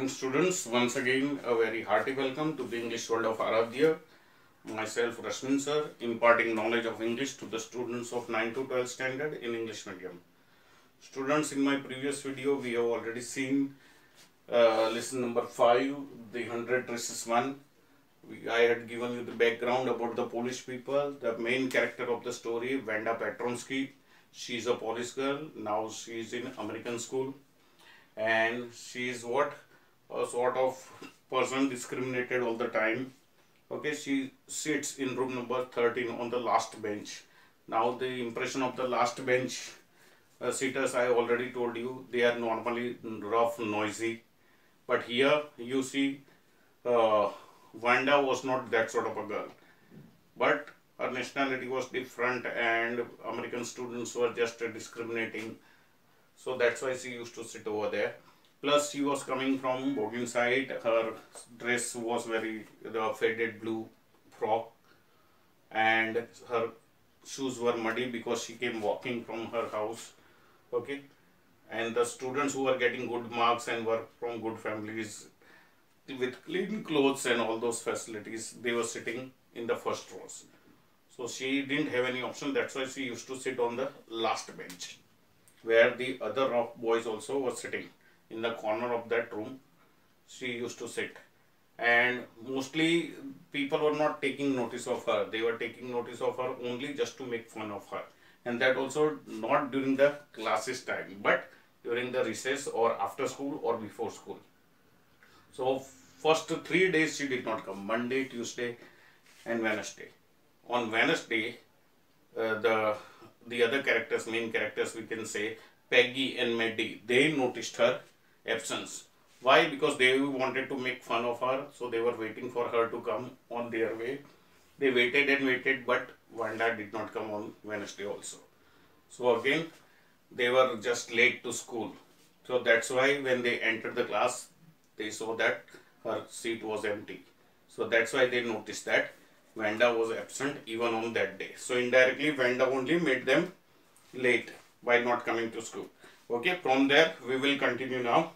morning, students. Once again, a very hearty welcome to the English World of Aradhya. Myself, Rashmin sir, imparting knowledge of English to the students of 9 to 12 standard in English medium. Students, in my previous video, we have already seen lesson number 5, the 100 races 1. I had given you the background about the Polish people. The main character of the story, Wanda Petronsky. She is a Polish girl. Now she is in American school. And she is what? A sort of person discriminated all the time. Okay, she sits in room number 13 on the last bench. Now the impression of the last bench sitters, I already told you, they are normally rough, noisy. But here you see Wanda was not that sort of a girl. But her nationality was different and American students were just discriminating. So that's why she used to sit over there. Plus she was coming from Boggin side. Her dress was the faded blue frock and her shoes were muddy because she came walking from her house. Okay. And the students who were getting good marks and were from good families with clean clothes and all those facilities, they were sitting in the first rows. So she didn't have any option. That's why she used to sit on the last bench, where the other rough boys also were sitting in the corner of that room. She used to sit, and mostly people were not taking notice of her. They were taking notice of her only just to make fun of her, and that also not during the classes time, but during the recess or after school or before school. So first 3 days she did not come: Monday, Tuesday and Wednesday. On Wednesday, the other characters, main characters we can say, Peggy and Maddie, they noticed her absence. Why? Because they wanted to make fun of her, so they were waiting for her to come on their way. They waited and waited, but Wanda did not come on Wednesday also. So again, they were just late to school. So that's why when they entered the class, they saw that her seat was empty. So that's why they noticed that Wanda was absent even on that day. So indirectly, Wanda only made them late by not coming to school. Okay, from there we will continue now.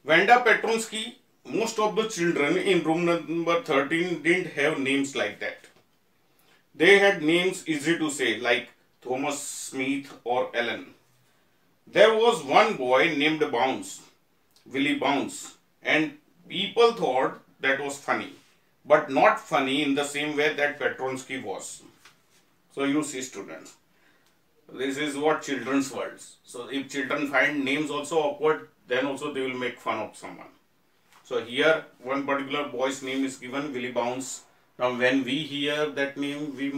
Wanda Petronsky, most of the children in room number 13 didn't have names like that. They had names easy to say, like Thomas Smith or Ellen. There was one boy named Bounce, Willie Bounce, and people thought that was funny, but not funny in the same way that Petronsky was. So you see, students, this is what children's worlds. So if children find names also awkward, then also they will make fun of someone. So here one particular boy's name is given, Willie Bounce. Now when we hear that name, we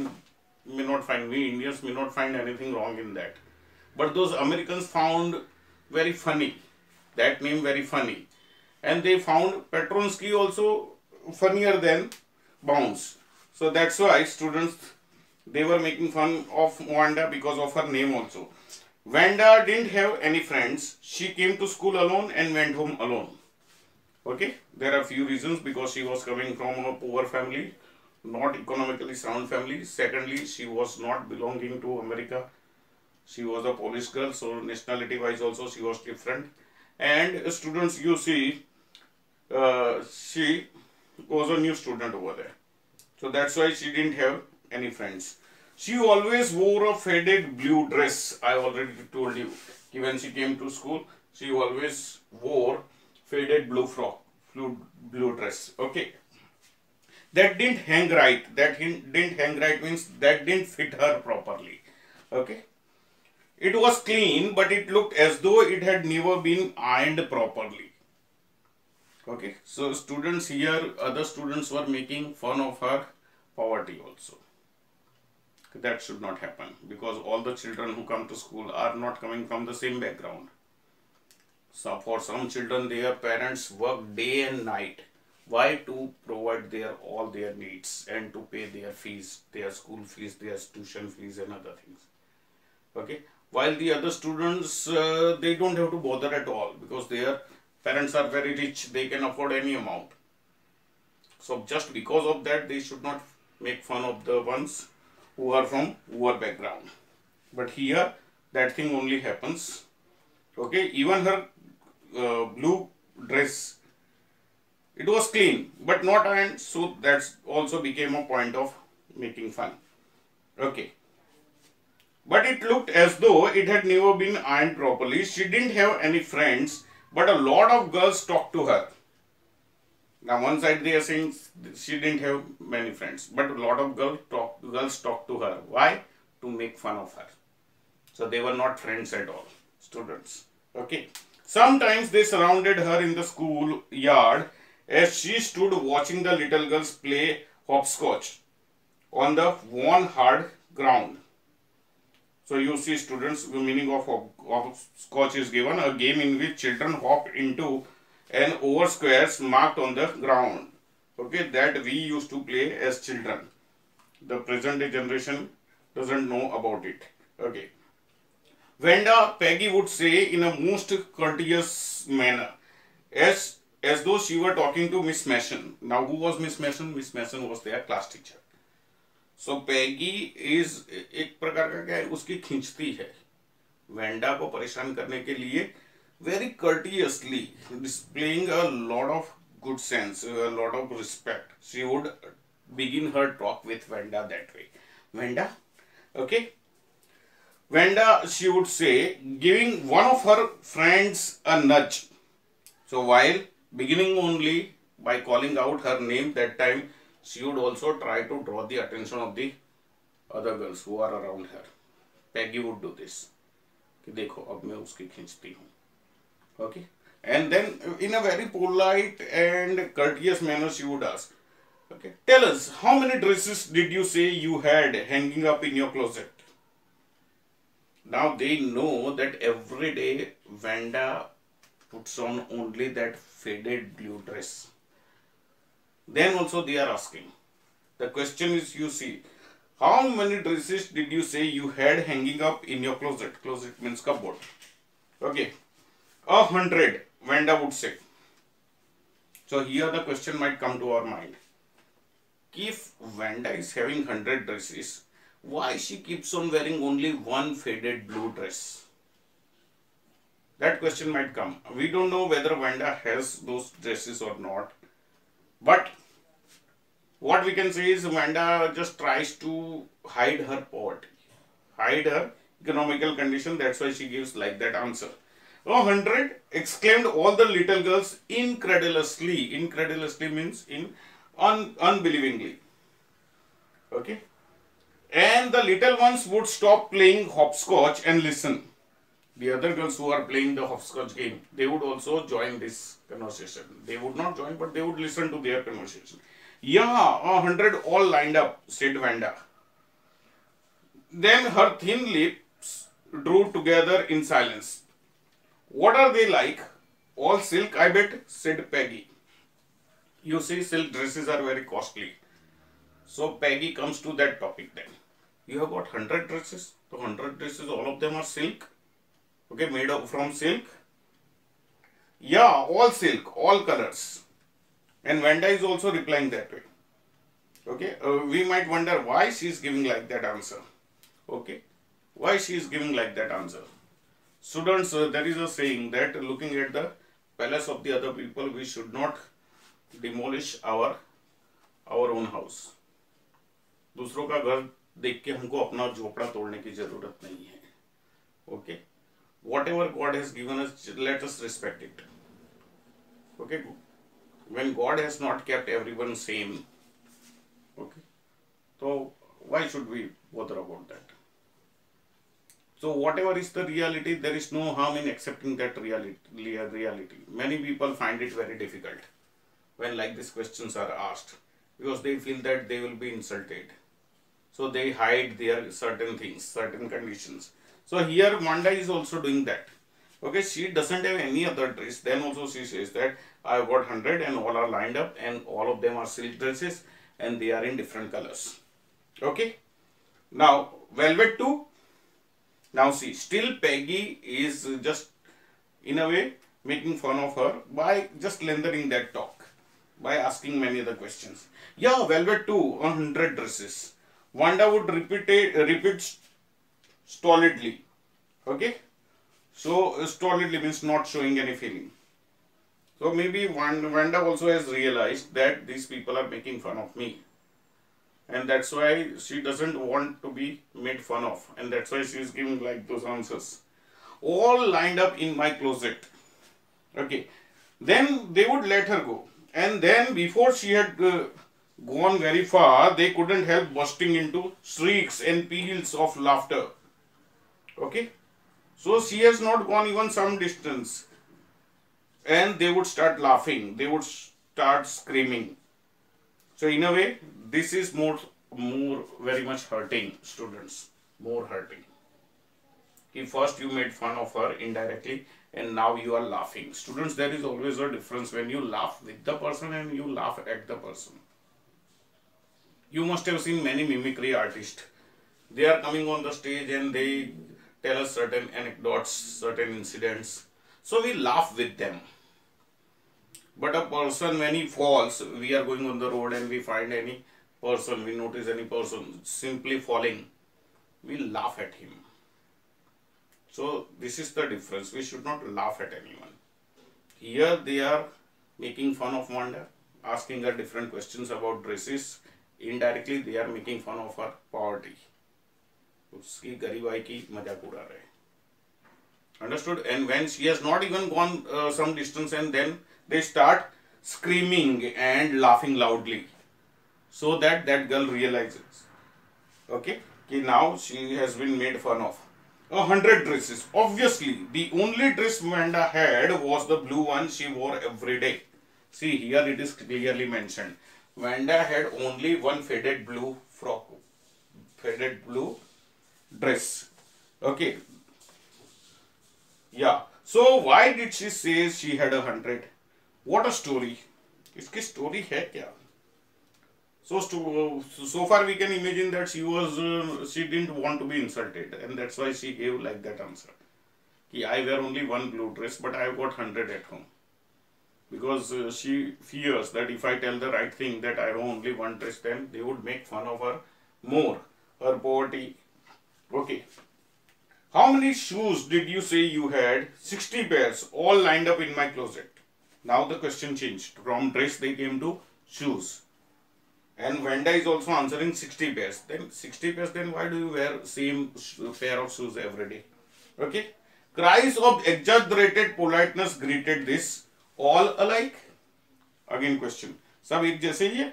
Indians may not find anything wrong in that. But those Americans found very funny, that name very funny. And they found Petronsky also funnier than Bounce. So that's why students, they were making fun of Wanda because of her name also. Wanda didn't have any friends. She came to school alone and went home alone. Okay, there are few reasons: because she was coming from a poor family, not economically sound family. Secondly, she was not belonging to America. She was a Polish girl, so nationality wise also she was different. And students, you see, she was a new student over there. So that's why she didn't have any friends. She always wore a faded blue dress. I already told you. When she came to school, she always wore faded blue frock, blue dress. Okay. That didn't hang right. That didn't hang right means that didn't fit her properly. Okay. It was clean, but it looked as though it had never been ironed properly. Okay. So students here, other students were making fun of her poverty also. That should not happen, because all the children who come to school are not coming from the same background. So for some children, their parents work day and night. Why? To provide all their needs and to pay their fees, their school fees, their tuition fees and other things. Okay. While the other students, they don't have to bother at all because their parents are very rich. They can afford any amount. So just because of that, they should not make fun of the ones who are from poor background. But here that thing only happens. Okay, even her blue dress. It was clean but not ironed, so that's also became a point of making fun. Okay. But it looked as though it had never been ironed properly. She didn't have any friends, but a lot of girls talked to her. Now, one side they are saying she didn't have many friends, but a lot of girls talked to her. Why? To make fun of her. So they were not friends at all, students. Okay. Sometimes they surrounded her in the school yard as she stood watching the little girls play hopscotch on the worn hard ground. So you see, students, the meaning of hopscotch is given, a game in which children hop into and over squares marked on the ground. Okay, that we used to play as children. The present day generation doesn't know about it. Okay. Vanda, Peggy would say in a most courteous manner, as though she were talking to Miss Mason. Now, who was Miss Mason? Miss Mason was their class teacher. So Peggy is एक प्रकार का क्या है, उसकी खींचती है Wanda को परेशान करने के लिए, very courteously displaying a lot of good sense, a lot of respect. She would begin her talk with Vanda that way. Vanda, okay. Vanda, she would say, giving one of her friends a nudge. So while beginning only by calling out her name, that time she would also try to draw the attention of the other girls who are around her. Peggy would do this. कि देखो अब मैं उसकी खींचती हूँ. Okay. And then in a very polite and courteous manner she would ask, okay, tell us, how many dresses did you say you had hanging up in your closet? Now they know that every day Vanda puts on only that faded blue dress. Then also they are asking. The question is, you see, how many dresses did you say you had hanging up in your closet? Closet means cupboard. Okay. 100, Vanda would say. So here the question might come to our mind. If Vanda is having 100 dresses, why she keeps on wearing only one faded blue dress? That question might come. We don't know whether Vanda has those dresses or not. But what we can say is Vanda just tries to hide her poverty, hide her economical condition. That's why she gives like that answer. 100, exclaimed all the little girls incredulously. Incredulously means unbelievingly. Okay. And the little ones would stop playing hopscotch and listen. The other girls who are playing the hopscotch game, they would also join this conversation. They would not join, but they would listen to their conversation. Yeah, 100 all lined up, said Vanda. Then her thin lips drew together in silence. What are they like? All silk, I bet, said Peggy. You see, silk dresses are very costly. So Peggy comes to that topic then. You have got 100 dresses. So 100 dresses, all of them are silk. Okay, made up from silk. Yeah, all silk, all colors. And Vanda is also replying that way. Okay, we might wonder why she is giving like that answer. Okay, why she is giving like that answer. Students, there is a saying that looking at the palace of the other people, we should not demolish our own house. दूसरों का घर देख के हमको अपना झोपड़ा तोड़ने की जरूरत नहीं है. Okay, whatever God has given us, let us respect it. Okay, when God has not kept everyone same, okay, so why should we bother about that? So whatever is the reality, there is no harm in accepting that reality. Many people find it very difficult when like these questions are asked, because they feel that they will be insulted. So they hide their certain things, certain conditions. So here Vanda is also doing that. Okay, she doesn't have any other dress. Then also she says that I have got 100 and all are lined up and all of them are silk dresses and they are in different colors. Okay. Now velvet too. Now see, still Peggy is just in a way making fun of her by just lengthening that talk, by asking many other questions. Yeah, velvet too, 100 dresses. Vanda would repeat stolidly. Okay. So stolidly means not showing any feeling. So maybe Wanda also has realized that these people are making fun of me. And that's why she doesn't want to be made fun of. And that's why she is giving like those answers. All lined up in my closet. Okay. Then they would let her go. And then before she had gone very far, they couldn't help bursting into shrieks and peals of laughter. Okay. So she has not gone even some distance. And they would start laughing. They would start screaming. So in a way, this is more very much hurting, students. More hurting. If first you made fun of her indirectly and now you are laughing. Students, there is always a difference when you laugh with the person and you laugh at the person. You must have seen many mimicry artists. They are coming on the stage and they tell us certain anecdotes, certain incidents. So we laugh with them. But a person, when he falls, we are going on the road and we find any person, we notice any person simply falling, we laugh at him. So this is the difference. We should not laugh at anyone. Here they are making fun of Wanda, asking her different questions about dresses. Indirectly they are making fun of her poverty. उसकी गरीबाई की मजाक उड़ा रहे. Understood? And when she has not even gone some distance, and then they start screaming and laughing loudly, so that that girl realizes, okay, कि now she has been made fun of. 100 dresses. Obviously, the only dress Wanda had was the blue one she wore every day. See, here it is clearly mentioned. Wanda had only one faded blue frock, faded blue dress. Okay. Yeah. So why did she say she had 100? What a story. इसकी story है क्या? So far we can imagine that she didn't want to be insulted, and that's why she gave like that answer. Ki I wear only one blue dress, but I have got 100 at home. Because she fears that if I tell the right thing that I have only one dress, then they would make fun of her more, her poverty. Okay. How many shoes did you say you had? 60 pairs, all lined up in my closet. Now the question changed. From dress they came to shoes. And Wanda is also answering 60 pairs. Then 60 pairs, then why do you wear same pair of shoes every day? Okay. Cries of exaggerated politeness greeted this. All alike? Again question. सब एक जैसे ही है?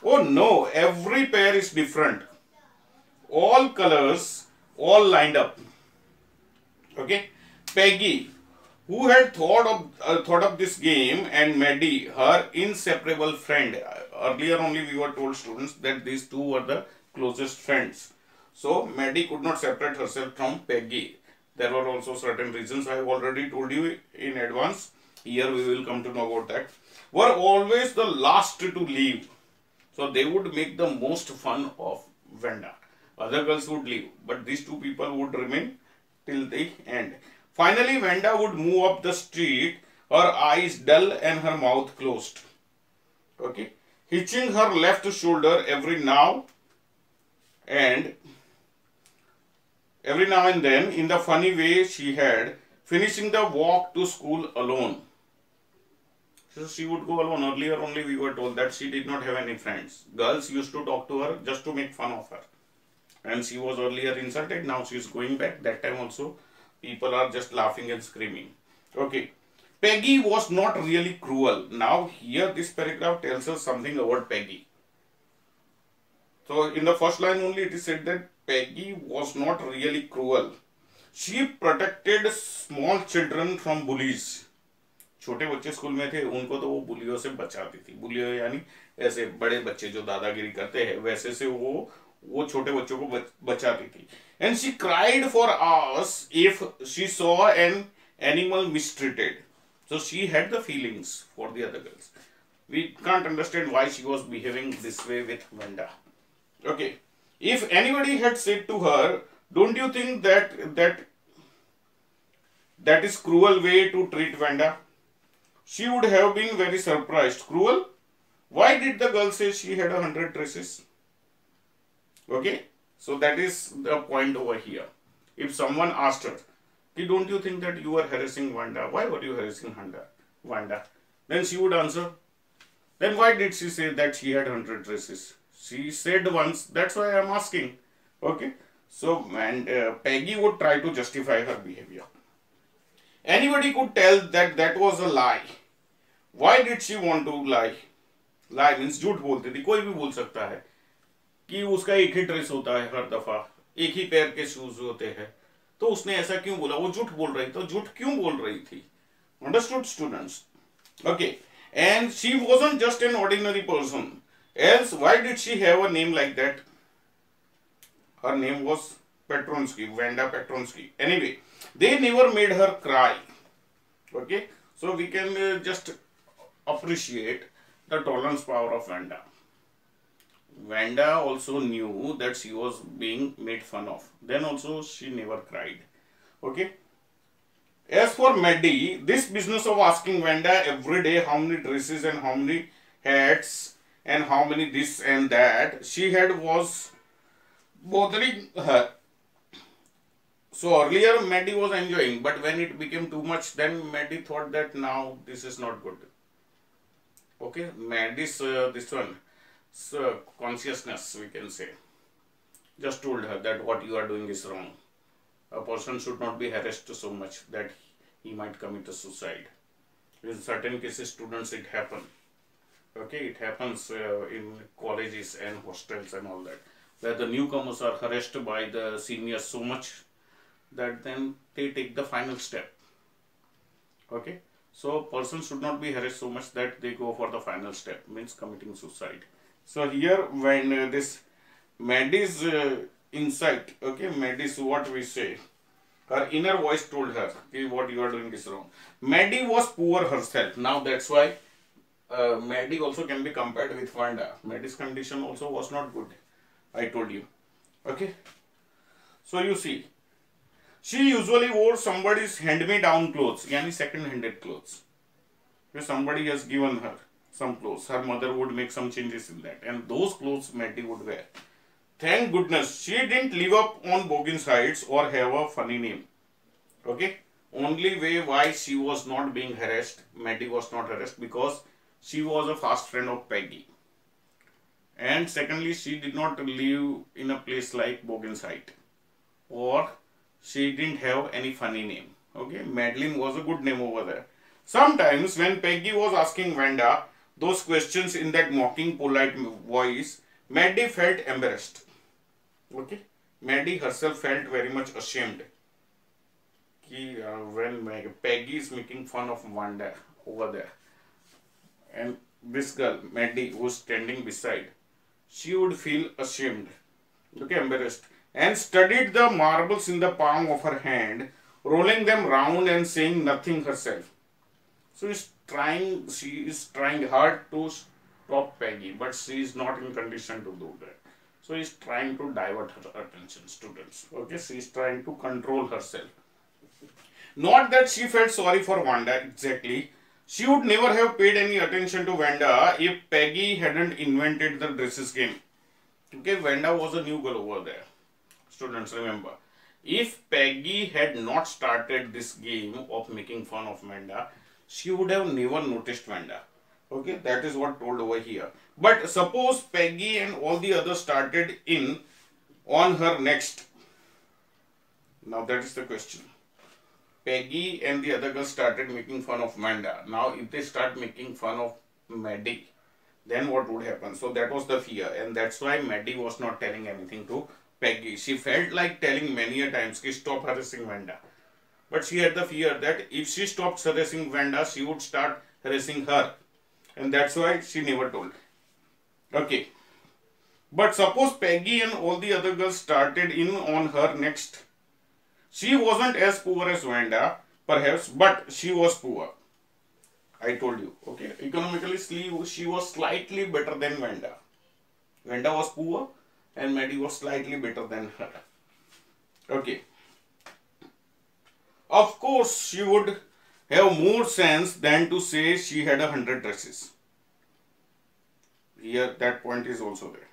Oh no, every pair is different. All colors, all lined up. Okay. Peggy, who had thought of this game, and Maddie, her inseparable friend. Earlier only we were told, students, that these two were the closest friends. So Maddie could not separate herself from Peggy. There were also certain reasons I have already told you in advance. Here we will come to know about that. Were always the last to leave. So they would make the most fun of Wanda. Other girls would leave, but these two people would remain till the end. Finally, Wanda would move up the street, her eyes dull and her mouth closed. Okay. Hitching her left shoulder every now and then in the funny way she had, finishing the walk to school alone. So she would go alone. Earlier only we were told that she did not have any friends. Girls used to talk to her just to make fun of her. And she was earlier insulted. Now she is going back. That time also people are just laughing and screaming. Okay. Peggy was not really cruel. Now here this paragraph tells us something about Peggy. So in the first line only it is said that Peggy was not really cruel. She protected small children from bullies. छोटे बच्चे school में थे, उनको तो वो बुलियों से बचाती थी. बुलियों यानी ऐसे बड़े बच्चे जो दादागिरी करते हैं, वैसे से वो छोटे बच्चों को बचाती थी. And she cried for hours if she saw an animal mistreated. So she had the feelings for the other girls. We can't understand why she was behaving this way with Wanda. Okay. If anybody had said to her, don't you think that is cruel way to treat Wanda? She would have been very surprised. Cruel? Why did the girl say she had 100 dresses? Okay. So that is the point over here. If someone asked her, don't you think that you are harassing Wanda? Why were you harassing Wanda? then she would answer. Then why did she say that she had 100 dresses? She said once, that's why I am asking. Okay. So, and Peggy would try to justify her behavior. Anybody could tell that that was a lie. Why did she want to lie? Lie means झूठ बोलती थी. कोई भी बोल सकता है कि उसका एक ही ड्रेस होता है हर दफा, एक ही पैर के शूज होते हैं, तो उसने ऐसा क्यों बोला? वो झूठ बोल रही, तो झूठ क्यों बोल रही थी? Understood, students? Okay. And she wasn't just an ordinary person. Else, why did she have a name like that? Her name was Petronsky, Wanda Petronsky. Anyway, they never made her cry. Okay, so we can just appreciate the tolerance power of Wanda. Wanda also knew that she was being made fun of. Then also she never cried. Okay. As for Maddie, this business of asking Wanda every day how many dresses and how many hats and how many this and that she had was bothering her. So earlier Maddie was enjoying, but when it became too much, then Maddie thought that now this is not good. Okay, Maddie's this one, so consciousness, we can say, just told her that what you are doing is wrong. A person should not be harassed so much that he might commit a suicide. In certain cases, students, it happens. Okay, it happens in colleges and hostels and all that, where the newcomers are harassed by the seniors so much that then they take the final step. Okay, so person should not be harassed so much that they go for the final step, means committing suicide. So here when this Maddie's insight, okay, Maddie's what we say, her inner voice told her, okay, what you are doing is wrong. Maddie was poor herself. Now that's why Maddie also can be compared with Wanda. Maddie's condition also was not good, I told you. Okay, so you see, she usually wore somebody's hand-me-down clothes, yani second-handed clothes. If somebody has given her some clothes, her mother would make some changes in that, and those clothes Maddie would wear. Thank goodness she didn't live up on Boggins Heights or have a funny name. Okay, only way why she was not being harassed, Maddie was not harassed, because she was a fast friend of Peggy. And secondly, she did not live in a place like Boggins Heights, or she didn't have any funny name. Okay, Madeline was a good name over there. Sometimes when Peggy was asking Wanda those questions in that mocking, polite voice, Maddie felt embarrassed. Okay, Maddie herself felt very much ashamed. When Peggy is making fun of Wanda over there, and this girl, Maddie, who was standing beside, she would feel ashamed, okay, embarrassed, and studied the marbles in the palm of her hand, rolling them round and saying nothing herself. So she is trying hard to stop Peggy, but she is not in condition to do that. So he is trying to divert her attention, students. Okay, she is trying to control herself. Not that she felt sorry for Wanda exactly. She would never have paid any attention to Wanda if Peggy hadn't invented the dresses game. Okay, Wanda was a new girl over there. Students, remember, if Peggy had not started this game of making fun of Wanda, she would have never noticed Wanda. Okay, that is what told over here. But suppose Peggy and all the others started in on her next. Now that is the question. Peggy and the other girls started making fun of Wanda. Now if they start making fun of Maddie, then what would happen? So that was the fear, and that's why Maddie was not telling anything to Peggy. She felt like telling many a times, stop harassing Wanda. But she had the fear that if she stopped harassing Wanda, she would start harassing her. And that's why she never told. Okay. But suppose Peggy and all the other girls started in on her next. She wasn't as poor as Wanda, perhaps, but she was poor. I told you. Okay. Economically, she was slightly better than Wanda. Wanda was poor and Maddie was slightly better than her. Okay. Of course, she would have more sense than to say she had 100 dresses. Here, that point is also there.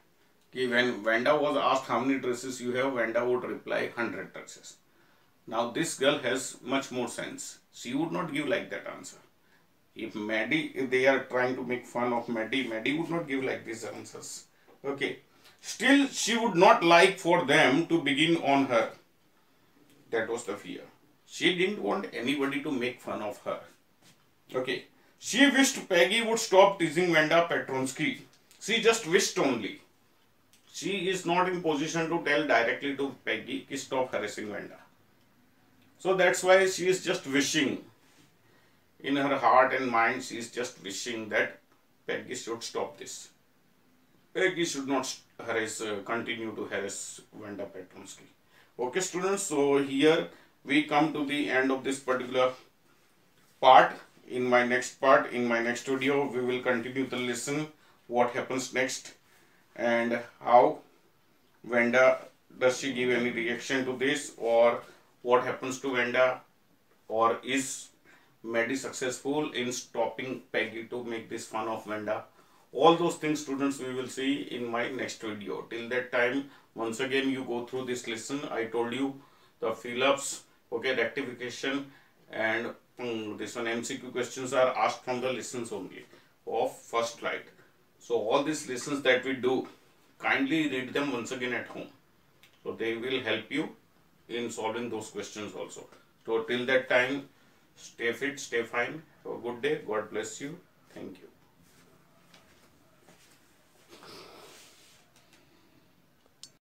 Okay, when Wanda was asked how many dresses you have, Wanda would reply 100 dresses. Now, this girl has much more sense. She would not give like that answer. if they are trying to make fun of Maddie would not give like these answers. Okay, still she would not like for them to begin on her. That was the fear. She didn't want anybody to make fun of her. Okay, she wished Peggy would stop teasing Wanda Petronsky. She just wished only. She is not in position to tell directly to Peggy to stop harassing Wanda. So that's why she is just wishing. In her heart and mind, she is just wishing that Peggy should stop this. Peggy should not continue to harass Wanda Petronsky. Okay, students, so here we come to the end of this particular part. In my next part, in my next video, we will continue the lesson, what happens next, and how Wanda, does she give any reaction to this, or what happens to Wanda, or is Maddie successful in stopping Peggy to make this fun of Wanda. All those things, students, we will see in my next video. Till that time, once again you go through this lesson. I told you the fill-ups, okay, rectification, and this one MCQ questions are asked from the lessons only of first right. So all these lessons that we do, kindly read them once again at home. So they will help you in solving those questions also. So till that time, stay fit, stay fine. Have a good day. God bless you. Thank you.